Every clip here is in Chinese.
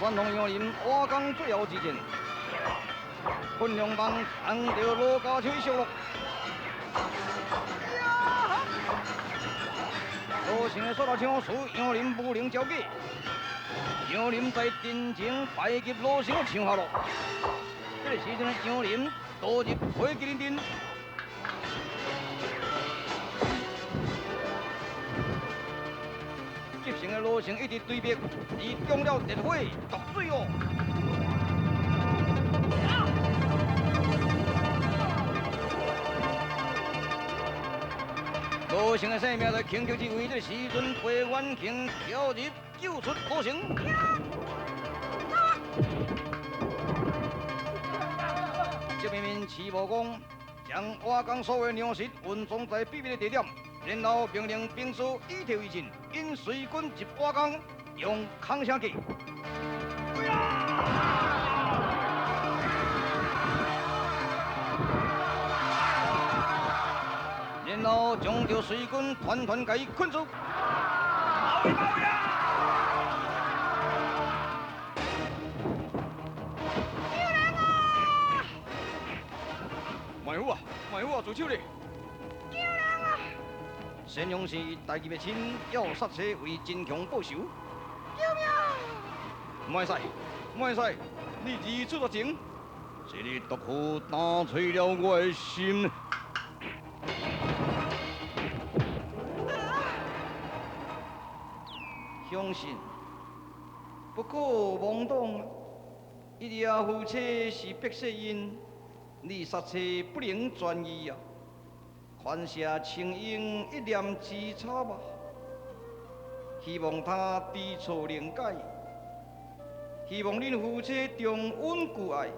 传统杨林瓦岗最后之战，昆阳帮扛着罗家锤小路。罗成的所到枪属杨林不能交给，杨林在阵前败给罗成的枪下路。这个时阵，杨林多入回吉林镇。 急性的罗成一直对面，已中了烈火毒水哦。罗成的性命在轻敌之位，这时阵被阮庆跳入救出罗成。这边面齐武公将瓦岗所有粮食运送在秘密的地点。 然后命令兵士一条一进，引水军入瓦岗，用扛下去。然后将这水军团团给困住。包围包围啊！有人啊！埋伏啊！埋伏啊！做手哩！ 先勇士大义灭亲，要杀车为真强报仇。救命！唔使，唔使，你自出得情，这个毒妇打碎了我的心。相信，不可妄动。一夜夫妻是白色因，你杀车不能专一啊。 宽下青英一念之差吧，希望他知错能改，希望恁夫妻重温故爱，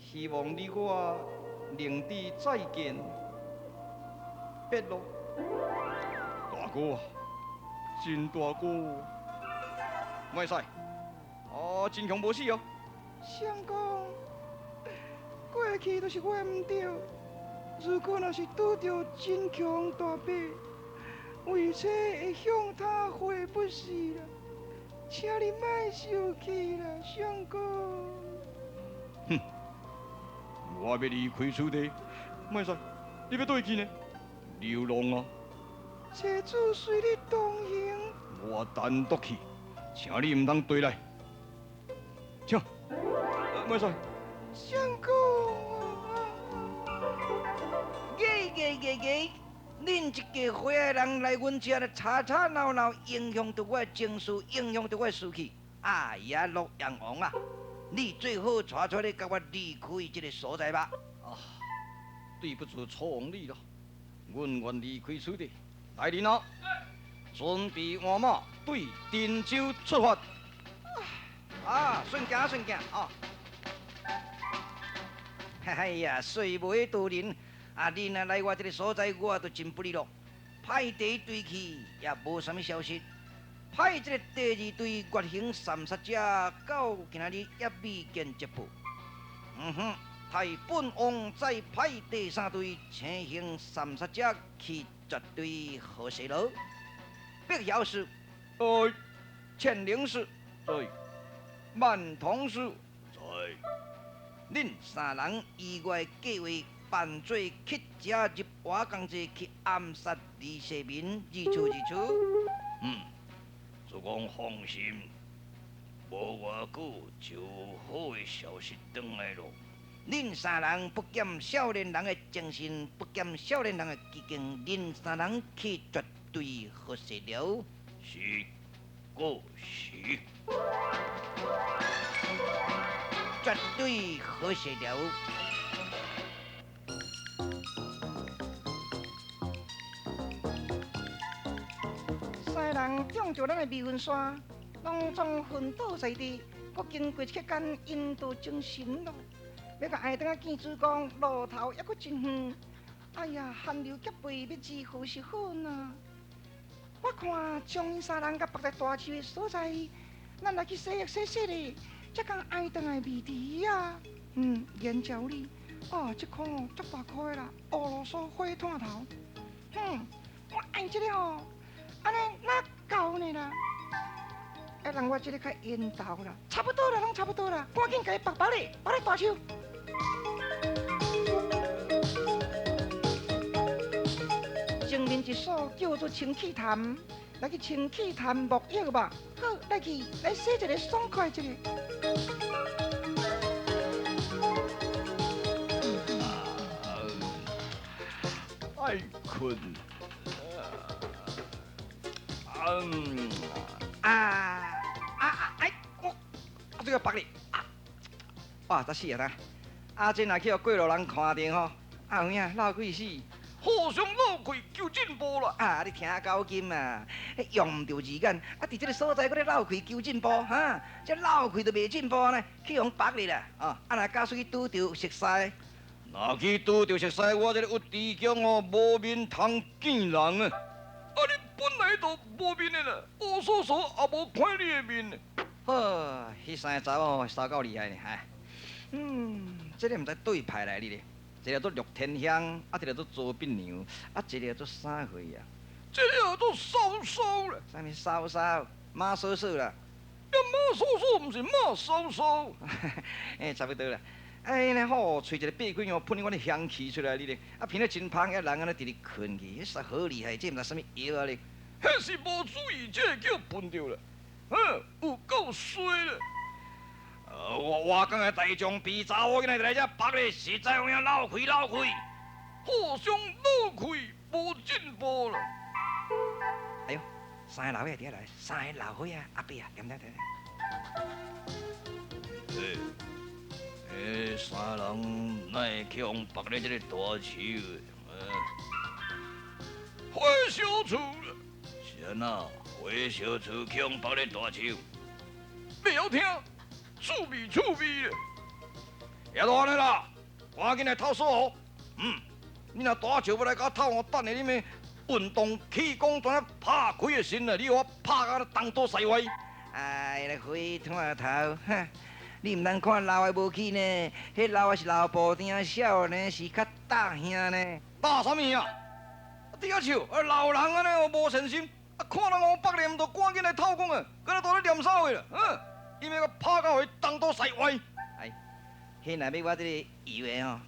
希望你我能知再见，别咯。大哥啊，真大哥，唔使，真强无死哦。相公，过去都是我唔对。 如果若是拄到真强大伯，为此会向他悔不是啦，请你莫生气啦，相公。哼，我要离开此地，莫使，你要倒去呢？流浪啊！车主随你同行。我单独去，请你唔通对来。请，莫使。相公。 恁一家伙仔人来阮遮咧吵吵闹闹，影响到我的情绪，影响到我的士气。哎呀，洛阳王啊，你最好带出来，甲我离开这个所在吧。啊，对不住错王你了，阮愿离开此地。来人啊，准备换马，对汀州出发。啊，顺行顺行啊！哎呀，水尾渡人。 啊！你若来我这个所在，我都真不利落。派第一队去也无什么消息，派这个第二队月行三杀者到今仔日也未见接报。派本王再派第三队青行三杀者去绝对河西路。必要时，千灵师在，万同师在，恁三人意外计划。 扮作乞者入瓦岗寨去暗杀李世民，如此如此。主公放心，无偌久就好的消息转来咯。恁三人不减少年人的精神，不减少年人的激情，恁三人去绝对合适了。是，过是，绝对合适了。 人中着咱的迷魂山，拢总昏倒在地，搁经过期间引导精神咯。要甲爱当见主公，路头还阁真远。哎呀，汗流浃背，要如何是好呢？我看将因三人甲绑在大树的所在，咱来去洗洗咧，才讲爱当的味滴啊。眼角里，这块足大块啦，俄罗斯火炭头。我爱这个安尼哪够呢啦？人我这个较引导啦，差不多啦，拢差不多啦，赶紧给绑咧大手。前面一所叫做清气潭，来去清气潭沐浴吧。好，来洗一个爽快一个。太困了。这个绑哩哇，咋死啊他？阿珍也去互过路人看到吼，有影闹鬼死。互相闹鬼求进步啦！你听够金啊！用唔着字眼，伫这个所在，搁咧闹鬼求进步，哈！这闹鬼都袂进步呢，去用绑哩啦！若假使去拄着熟悉，若去拄着熟悉，我这个有志强哦，无面通见人啊！你本来就无面的啦，乌索索也无看你的面。好，迄三个查某烧够厉害呢，这个唔知对派来哩咧。一个做陆天香，一个做周炳娘，一个做啥货啊？这个做嫂嫂啦。啥物嫂嫂？马嫂嫂啦。马嫂嫂唔是马嫂嫂。差不多啦。那好，吹一个八鬼哦，喷你我的香气出来哩咧。闻了真芳，人安尼直直困去，迄好厉害，这唔知啥物药啊咧。迄是无注意，这叫喷着啦。有够衰啦。我讲的大将比查某囡仔来这绑咧，实在有影闹亏，互相闹亏，无进步啦。哎呦，三个老伙仔来，三个老伙仔阿伯啊，点。三人哪会去用绑咧这个大树？火烧厝啦！是安那？火烧厝去用绑咧大树？袂晓听。趣味咧，也都安尼啦，赶紧来透所哦。你若大笑要来甲透，我等下你们运动气功全拍开的身啦，你我拍甲东倒西歪。那灰炭头，你唔通看老的无去呢？迄老的是老布丁，少呢是较大兄呢。大什么啊？底下笑，老人安尼哦无诚心，看人我北念就赶紧来透讲啊，搁咧在咧念啥话啦？因为我拍到会东倒西歪。迄若要我这个以为吼，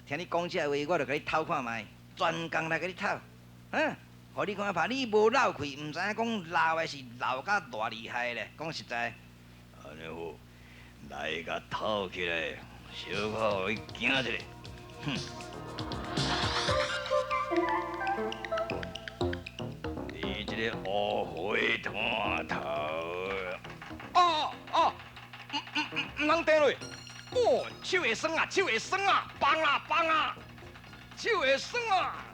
听你讲这话，我就甲你偷看卖，专工来甲你偷，互你看怕你无闹气，唔知影讲闹的是闹甲偌厉害咧。讲实在，安尼好，来甲偷起来，小可互伊惊一下。你这个乌灰炭头！唔通跌落！手会酸啊，放啊！手会酸啊！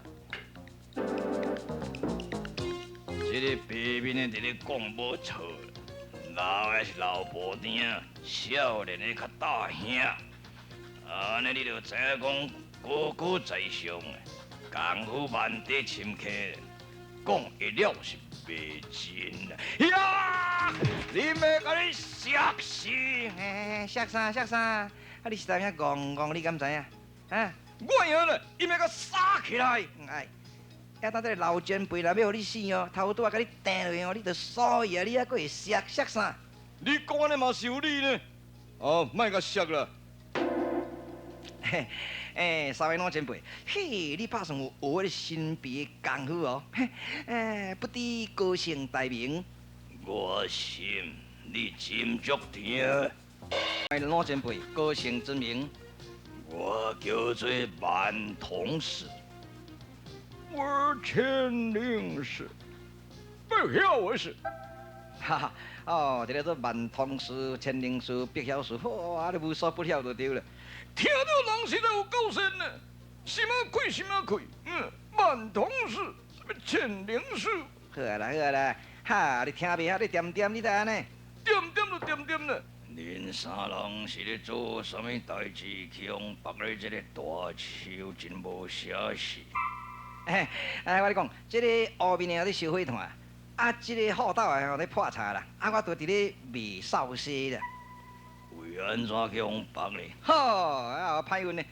这个白面的在咧讲无错，老的是老布丁，少年的较大兄。安尼你就知影讲高高在上的，功夫慢得深刻，讲一了是袂真啦。呀！你要甲你吓死！吓啥？你是在遐戆，你敢知影？我晓了，伊要甲杀起来。等这老前辈若要互你死哦，头拄啊甲你掟落去哦，你着所以啊，你还佫会吓啥？你讲安尼嘛是有理呢。莫甲吓啦。三位老前辈，你拍算有学迄个神秘的功夫哦。不知高姓大名？我信你真足听。老前辈，高姓之名？我叫做满同氏。我千灵氏，不晓我是。这个做满同氏、千灵氏、不晓氏，你无所不晓就对了。听到人实在有够神呢，什么亏？满同氏，什么千灵氏？好啦，你听袂晓，你点，你知安尼？点了。恁三人是咧做什么代志？去用绑咧这个大树，真无消息。我咧讲，这个后面的咧烧火炭，这个后斗的咧破柴啦，我都伫咧卖扫帚啦。为安怎去用绑咧？歹运呢！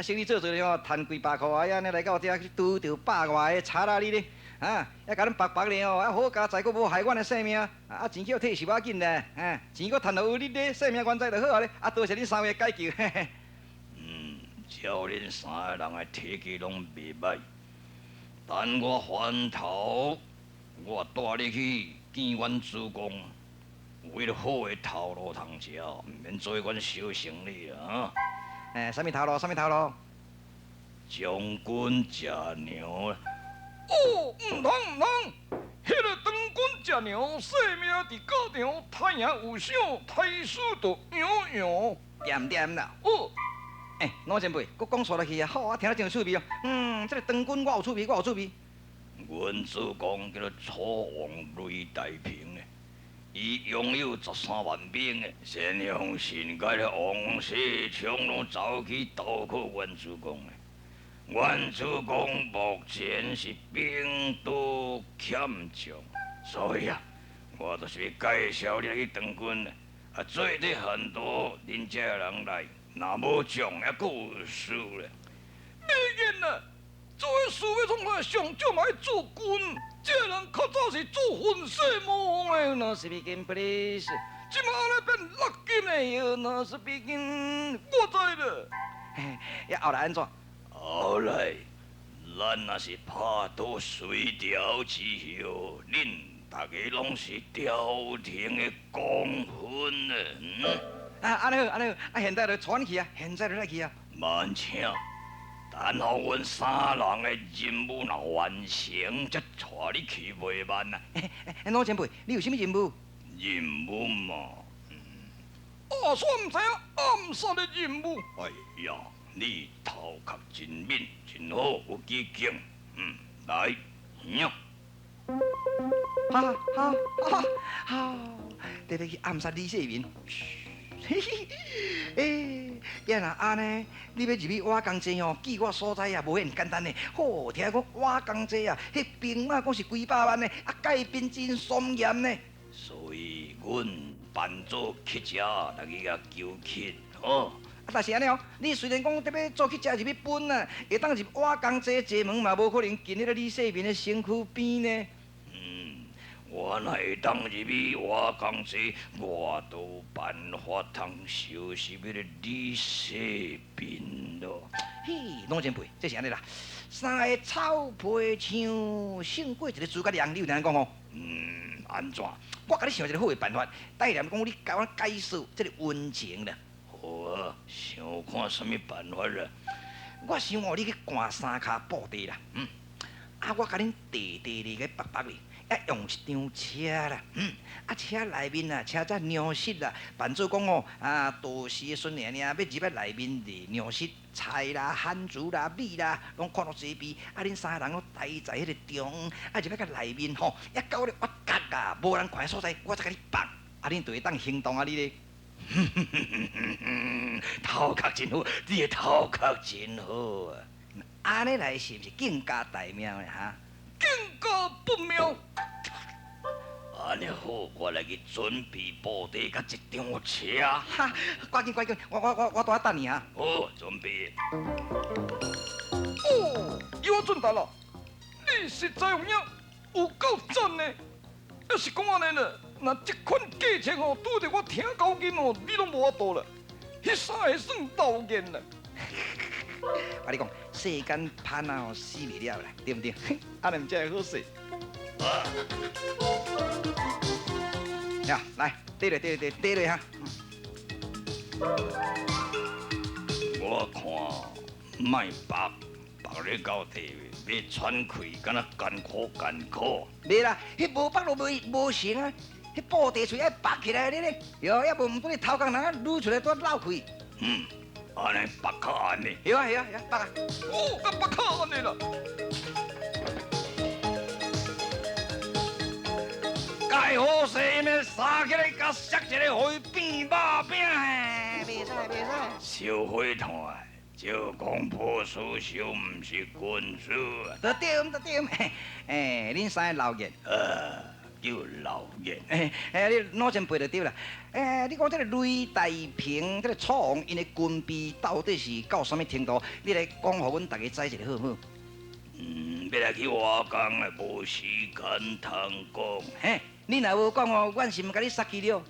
生意做咧，赚几百块，安尼来到这拄着100外个贼啦你咧，啊，还甲恁白白咧哦，啊好佳哉，佫无害阮的性命，啊钱叫摕是要紧的，钱佫趁落有你咧性命原在就好啊咧，啊多谢恁三位解救，嘿嘿。照恁三个人的体格拢袂歹，等我翻头，我带你去见阮主公，为了好的头路通食，毋免做阮小生理啊！啥物头路？啥物头路？将军食娘。哦，唔通，迄个当军食娘，性命伫高场，太阳有赏，太师就洋洋。点啦。哦。老前辈，佫讲错落去啊！好啊，听得真有趣味哦。这个当军我有趣味，我有趣味。阮主公叫做楚王雷大平呢，伊拥有13万兵的，先用新界的王世充拢走去投靠阮主公的。阮主公目前是兵多欠将，所以啊，我就是要介绍你去当军的，啊，做得很多恁遮的人来。若无将，还佫有输咧。当然啦，做个事要从来上少嘛要做军，这人较早是做混世魔王的。No speaking please。即马安尼变落金的哟，No speaking，我知了。呀，后来安怎？后来，咱若是拍倒水调之后，恁大家拢是朝廷的功勋呢。安尼好，安尼好，现在就带你去啊，现在就来去啊。慢请，等候阮三人的任务若完成，才带你去袂慢啊。老前辈，你有啥物任务？任务嘛，我煞毋知影暗杀的任务。哎呀，你头壳真敏，真好，有机警。来，呀。好，得要去暗杀李世民。既然安尼，你要入去瓦岗寨哦，据我所知啊，无遐简单呢。好，听讲瓦岗寨啊，迄兵马讲是几百万呢，啊，戒兵真森严呢。所以，阮扮做乞食来去甲求乞，吼。但是安尼哦，你虽然讲得要做乞食入去本啊，会当入瓦岗寨坐门嘛，无可能进迄个李世民的身躯边呢。我若会当入去瓦岗寨，我都有办法通收拾迄个李世民咯。嘿，老前辈，这是安尼啦。三个草皮枪胜过一个诸葛亮，你有听人讲哦？安怎？我甲你想一个好的办法，带念讲你甲我解说这个温情啦。好啊，想看什么办法啦？我想哦，你去赶三卡布地啦，我甲恁地里个白白哩。用一张车啦，车内面啊，车只尿室啦，扮做讲哦，都市的孙娘娘要入去内面的尿室，菜啦、番薯啦、米啦，拢看到齐备，恁三个人拢待在迄个中，入去内面吼，到咧我角啊，无人看的所在，我才甲你放，恁就会当行动咧。头壳真好，你的头壳真好啊！安尼来是毋是更加大妙咧哈？更加不妙。安尼好，我来去准备布地甲一张车。哈，赶紧，我在等你啊。好，准备。哦，姚准大佬，你实在有影，有够赞呢。要是讲安尼呢，那这款价钱哦，拄着我听高音哦，你拢无法度啦。迄三个算导演啦。我你讲，世间盼啊，死袂了啦，对不对？安尼才会好势。呀，来，对落哈。我看卖白咧到地，要喘气，敢若艰苦。袂啦，迄无白都无成啊，迄布地喙爱拔起来咧，哟，要无毋对头壳人啊撸出来都漏气。安尼白较安尼。对啊，白啊。哦，甲白卡安尼啦。介好势咩？杀起来，甲削一个，互伊变肉饼。袂使。小伙团，招公破事小，毋是君子。得对，恁三个老眼。叫老眼。你老前辈就对啦。你讲这个雷大平，这个楚王因的军备到底是到什么程度？你来讲，互阮大家知一下好不好？要来去瓦工啊，无时间通讲。嘿，你若无讲哦，阮是毋甲你杀去了。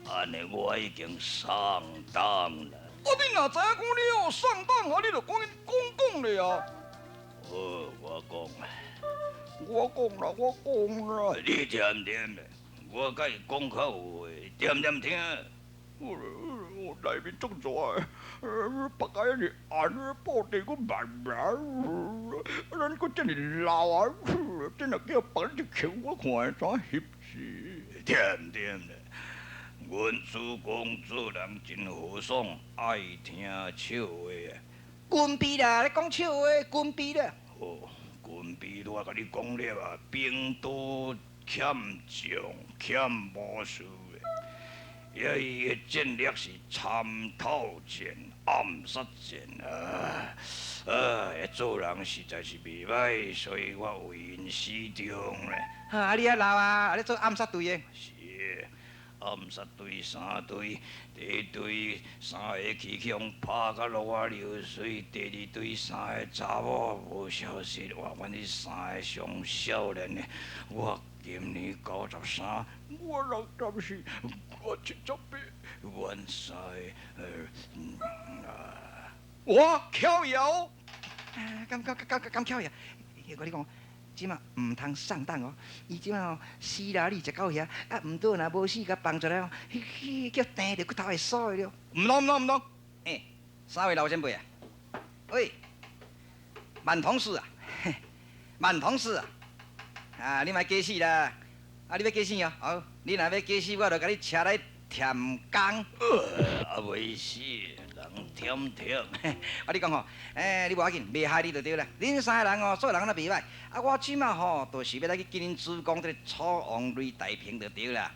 安尼我已经上当了。你若知影讲你哦上当啊，你就赶紧讲咧啊！好，我讲啊，我讲啦，你点点的，我甲伊讲较有话，点点听。我内面种蛇别个日安布地个慢慢，咱个真是老啊，真系叫别人求我看啥翕事。点点的，阮主公做人真豪爽，爱听笑话啊。军备啦，你讲笑话，军备啦。哦，军备我甲你讲了啊，兵多欠将，欠武士的。伊的战略是参透战、暗杀战做人实在是袂歹，所以我为因死忠咧。啊，你啊老啊，你做暗杀队的。是，暗杀队三队，第一队3个气枪拍甲落啊流水，第二队3个查某无消息，我阮这3个上少年的，我今年93，我64，我78，阮3个我巧摇。敢巧呀！我跟你讲，即马唔通上当哦。伊即马哦死啦，你食到遐，啊唔倒若无死，甲放出来哦，叫钉着骨头会锁的了。唔通，3位老前辈啊，喂，万同事啊，万同事啊，你莫假死啦，你要假死哦？好，你若要假死，我就甲你车来添工。袂死，人舔舔。我你讲吼，你无要紧，袂害你就对啦。恁3个人哦，做人安那袂歹，我即马吼，就是要来去见恁主公这个楚王雷大平就对啦。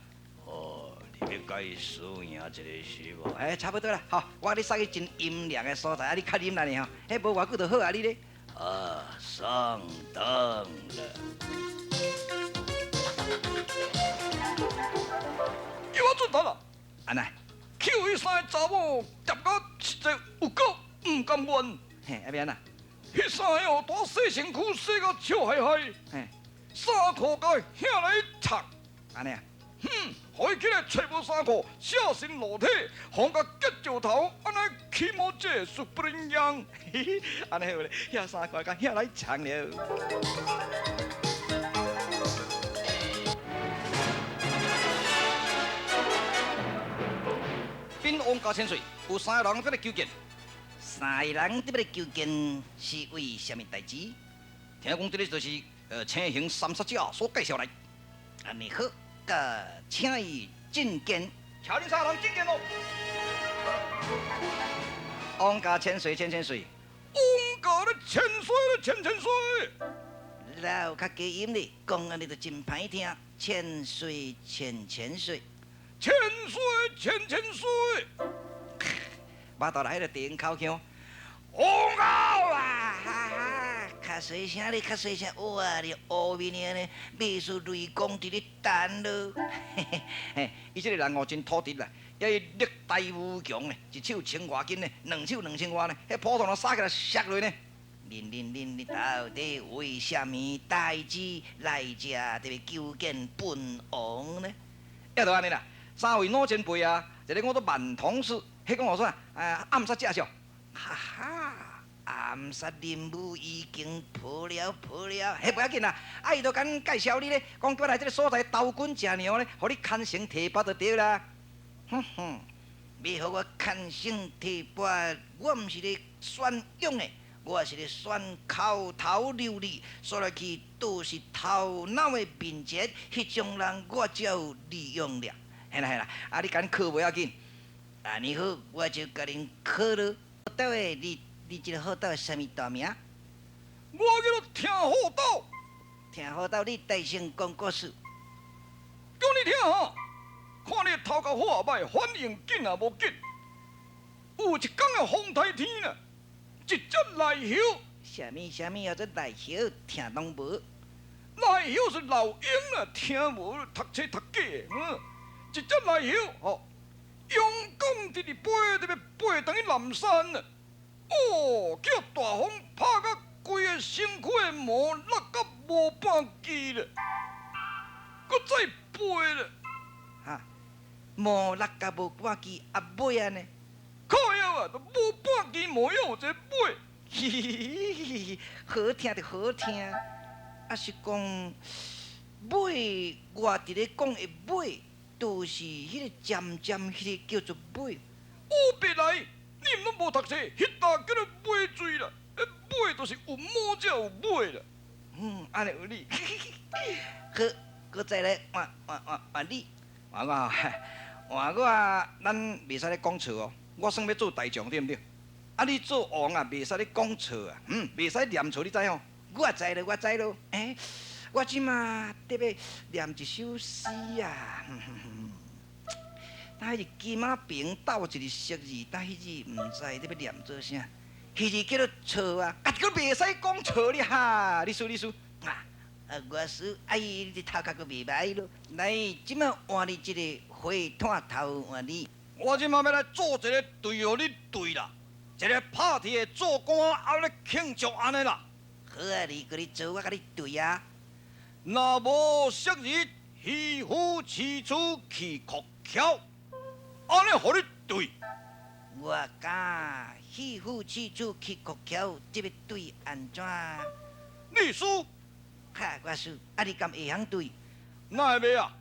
你要甲伊输赢一个是无？差不多啦，好，我你送去真阴凉的所在，你较啉啦呢吼，无偌久就好啊，你咧。上当了。叫我准头啦！安那？叫迄3个查某夹到实在有够唔甘愿。要安那？迄3个哦，大洗身躯洗到笑嗨嗨，衫裤甲遐来插，安尼啊？互伊起来找无衫裤，小心裸体，互甲结石头，安尼起毛这术不能样。安尼好咧，遐3块甲遐来长了。兵王家千岁，有3个人在来求见。 3个人伫要求见，是为虾米代志？听讲这个就是青形三杀者所介绍来。安尼好，甲请伊觐见。请恁3人觐见咯。王家千岁，千岁。王家咧千岁咧，千岁。老较加音咧，讲安尼就真歹听。千岁，千岁。千岁，千岁。巴肚内迄个低音口腔。王家啊！较细声咧，较细声。哇！你乌面的呢，秘书雷公伫咧等咯。伊这个人哦真土直啦，也伊力大无穷呢，一手千外斤呢，2手2000外呢，迄普通人撒起来摔落呢。恁到底为虾米代志来遮特别求见本王呢？要就安尼啦，3位老前辈啊，一个我做万同事，迄讲我说暗杀假象。哈哈，暗杀任务已经破了，迄不要紧啦。伊就甲介绍你咧，讲叫来这个所在刀滚食娘咧，互你牵绳提拔就对啦。哼哼，要互我牵绳提拔，我毋是咧选勇的。我是咧选口头流利，所来去都是头脑的敏捷，迄种人我才有利用了。嘿啦，你敢考袂要紧，安尼好，我就甲恁考了。好斗的，你这个好斗什么大名？我叫做听好斗。听好斗，你大声讲故事。叫你听哈，看你头壳好歹，反应紧也无紧。有一天啊，风台天呢。一只赖熊，什么叫做赖熊？听拢无。赖熊是老鹰啊，听无，读册读假的。一只赖熊哦，勇敢直直飞，特别飞等于南山啊。哦，叫大风拍到规个身躯的毛落到无半支咧，搁再飞咧，哈，毛落甲无半支，啊尾啊呢？靠腰啊，都无半支毛样有一个尾。嘻嘻嘻，好听就好听，啊是讲尾，我伫咧讲的尾，就是迄个尖尖迄个叫做尾。乌白来，你毋拢无读册，迄搭叫做尾水啦，尾就是有毛才有尾啦。安尼有理。好，搁再来换你，换我，换我，咱袂使咧讲错哦。我算要做大将，对毋对？啊，你做王啊，袂使咧讲错啊，袂使念错，你知吼？我知咯，我知咯。我即马得要念一首诗啊。但迄日金马平斗一日识字，但迄字毋知得要念做啥。迄字叫做错啊，啊，佫袂使讲错哩哈。你输啊！我输，你这头壳佫袂歹咯。来，即马换你一个花炭头换你。我即马要来做一个对互你对啦，一个拍铁的做官后咧庆祝安尼啦。好啊，你搁你做，我甲你对啊。若无昔日戏夫起初去哭桥，安尼互你对。我讲戏夫起初去国桥，这要对安怎？你输，哈，我输，啊，你敢会晓对？哪会袂啊？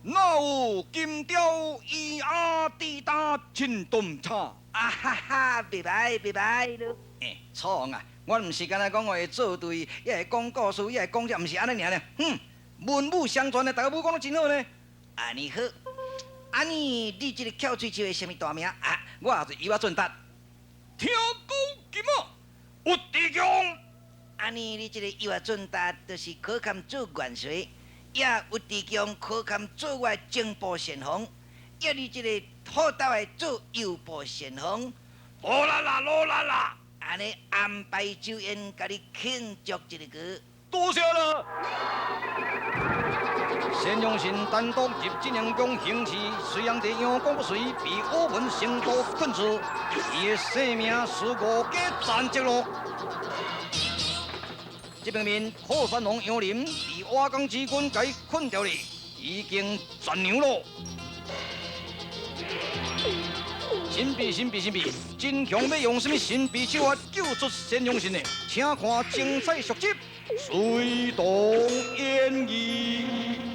哪有金雕伊阿滴答青东叉？啊哈哈，袂歹袂歹咯。错啊！我毋是干那讲会做对，也会讲故事，也会讲这，毋是安尼尔呢。文武相传的，大家武讲得真好呢。安尼好，安尼你这个翘嘴笑的什么大名啊？我也是伊我俊达，听讲今仔有地强，安尼你这个幼儿俊达，就是可堪做元帅，也有地强可堪做我的正部先锋，也你这个好斗的做右部先锋。罗啦啦！安尼安排酒宴，甲你庆祝一个歌。多谢了。先用心单独入晋阳宫行刺，虽然在阳光不遂，被我们成都困住，伊的性命是我给暂截了。这边面寇山龙杨林被瓦岗之军给困掉了，已经转娘了。神秘，真强要用什么神秘手法救出先用心呢？请看精彩续集，水动演义。